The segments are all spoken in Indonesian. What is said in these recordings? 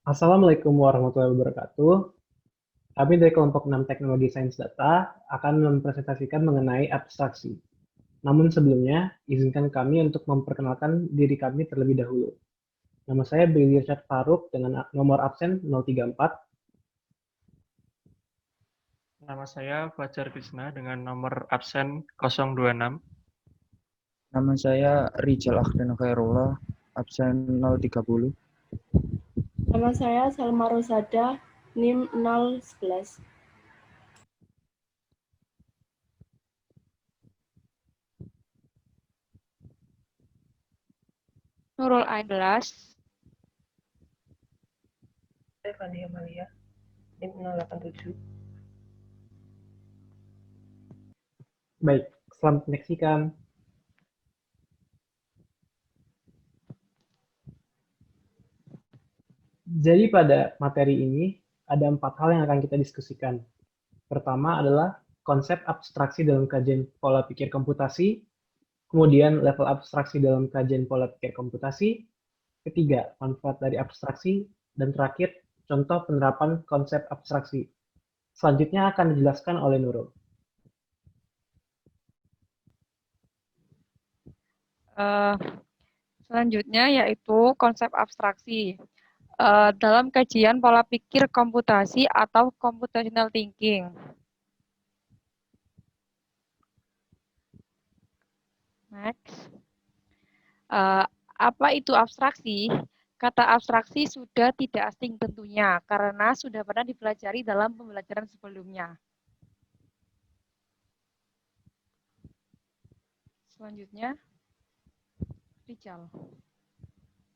Assalamualaikum warahmatullahi wabarakatuh. Kami dari kelompok 6 Teknologi Sains Data akan mempresentasikan mengenai abstraksi. Namun sebelumnya, izinkan kami untuk memperkenalkan diri kami terlebih dahulu. Nama saya Billy Richard Faruk dengan nomor absen 034. Nama saya Fajar Krisna dengan nomor absen 026. Nama saya Rijal Akhdan Khairullah, absen 030. Nama saya Salma Rosada, NIM 011. Nurul Ailas. Fania Malia, NIM 087. Baik, selamat menyaksikan. Jadi pada materi ini ada 4 hal yang akan kita diskusikan. Pertama adalah konsep abstraksi dalam kajian pola pikir komputasi, kemudian level abstraksi dalam kajian pola pikir komputasi, ketiga, manfaat dari abstraksi, dan terakhir, contoh penerapan konsep abstraksi. Selanjutnya akan dijelaskan oleh Nurul. Selanjutnya yaitu konsep abstraksi. Dalam kajian pola pikir komputasi atau computational thinking. Next. Apa itu abstraksi? Kata abstraksi sudah tidak asing tentunya, karena sudah pernah dipelajari dalam pembelajaran sebelumnya. Selanjutnya, Rijal.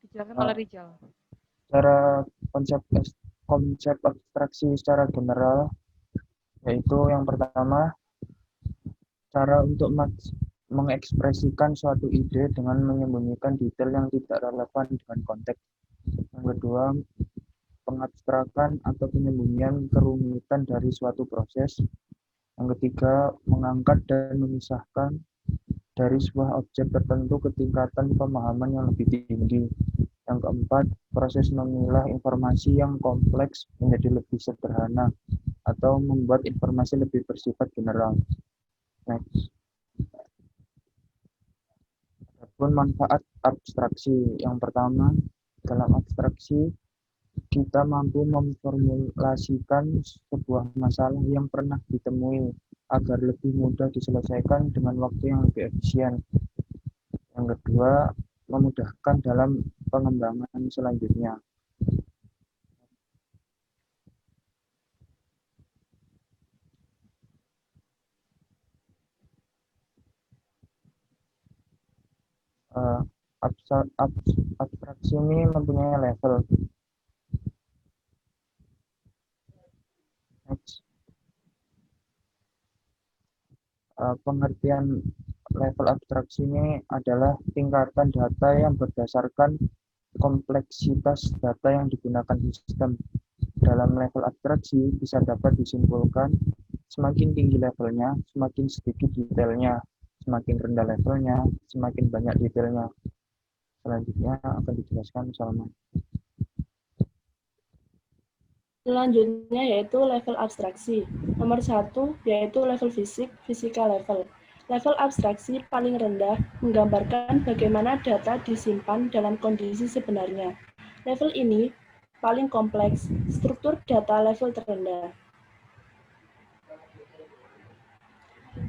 Dijelaskan oleh Rijal. Cara konsep abstraksi secara general, yaitu yang pertama, cara untuk mengekspresikan suatu ide dengan menyembunyikan detail yang tidak relevan dengan konteks. Yang kedua, pengabstrakan atau penyembunyian kerumitan dari suatu proses. Yang ketiga, mengangkat dan memisahkan dari sebuah objek tertentu ke tingkatan pemahaman yang lebih tinggi. Yang keempat, proses memilah informasi yang kompleks menjadi lebih sederhana atau membuat informasi lebih bersifat general. Next. Adapun manfaat abstraksi. Yang pertama, dalam abstraksi kita mampu memformulasikan sebuah masalah yang pernah ditemui agar lebih mudah diselesaikan dengan waktu yang lebih efisien. Yang kedua, memudahkan dalam pengembangan selanjutnya. Abstraksi ini mempunyai level. Next. Pengertian level abstraksi ini adalah tingkatan data yang berdasarkan kompleksitas data yang digunakan sistem. Dalam level abstraksi bisa dapat disimpulkan semakin tinggi levelnya, semakin sedikit detailnya, semakin rendah levelnya, semakin banyak detailnya. Selanjutnya akan dijelaskan Salma. Selanjutnya yaitu level abstraksi. Nomor 1 yaitu level fisika level. Level abstraksi paling rendah menggambarkan bagaimana data disimpan dalam kondisi sebenarnya. Level ini paling kompleks, struktur data level terendah.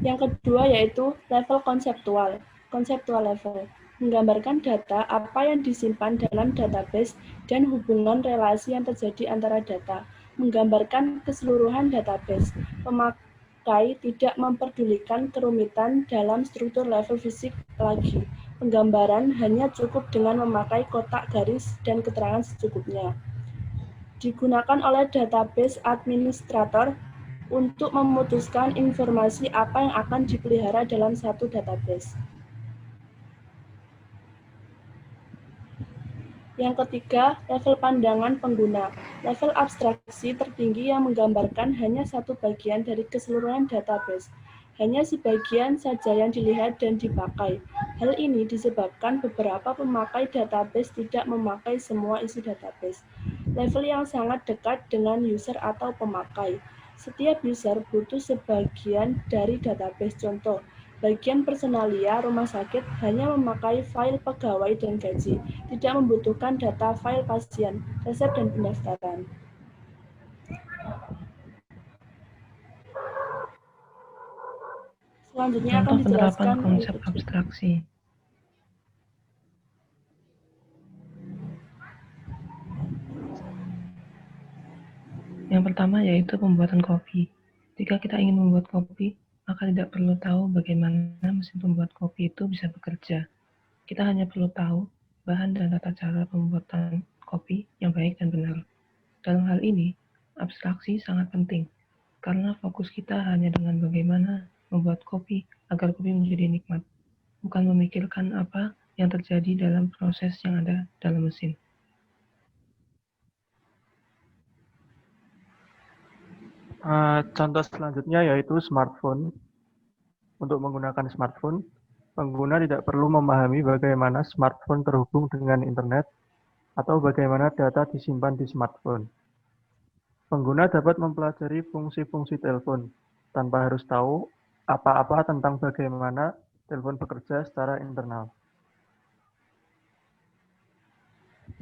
Yang kedua yaitu level konseptual level. Menggambarkan data apa yang disimpan dalam database dan hubungan relasi yang terjadi antara data. Menggambarkan keseluruhan database. Pemakai tidak memperdulikan kerumitan dalam struktur level fisik lagi. Penggambaran hanya cukup dengan memakai kotak garis dan keterangan secukupnya. Digunakan oleh database administrator untuk memutuskan informasi apa yang akan dipelihara dalam satu database. Yang ketiga, level pandangan pengguna. Level abstraksi tertinggi yang menggambarkan hanya satu bagian dari keseluruhan database. Hanya sebagian saja yang dilihat dan dipakai. Hal ini disebabkan beberapa pemakai database tidak memakai semua isi database. level yang sangat dekat dengan user atau pemakai. Setiap user butuh sebagian dari database. Contoh, bagian personalia rumah sakit hanya memakai file pegawai dan gaji, tidak membutuhkan data file pasien, resep, dan pendaftaran. Selanjutnya akan Contoh penerapan dijelaskan konsep oleh Putri. abstraksi. Yang pertama yaitu pembuatan kopi. Jika kita ingin membuat kopi, maka tidak perlu tahu bagaimana mesin pembuat kopi itu bisa bekerja. Kita hanya perlu tahu bahan dan tata cara pembuatan kopi yang baik dan benar. Dalam hal ini, abstraksi sangat penting, karena fokus kita hanya dengan bagaimana membuat kopi agar kopi menjadi nikmat, bukan memikirkan apa yang terjadi dalam proses yang ada dalam mesin. Contoh selanjutnya yaitu smartphone. Untuk menggunakan smartphone, pengguna tidak perlu memahami bagaimana smartphone terhubung dengan internet atau bagaimana data disimpan di smartphone. Pengguna dapat mempelajari fungsi-fungsi telepon tanpa harus tahu apa-apa tentang bagaimana telepon bekerja secara internal.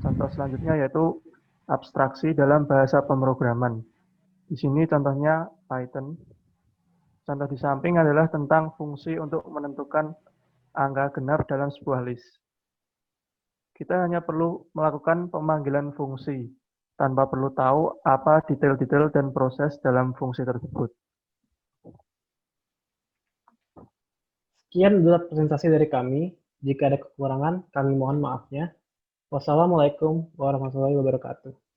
Contoh selanjutnya yaitu abstraksi dalam bahasa pemrograman. Di sini contohnya Python. Contoh di samping adalah tentang fungsi untuk menentukan angka genap dalam sebuah list. Kita hanya perlu melakukan pemanggilan fungsi, tanpa perlu tahu apa detail-detail dan proses dalam fungsi tersebut. Sekian adalah presentasi dari kami. Jika ada kekurangan, kami mohon maafnya. Wassalamualaikum warahmatullahi wabarakatuh.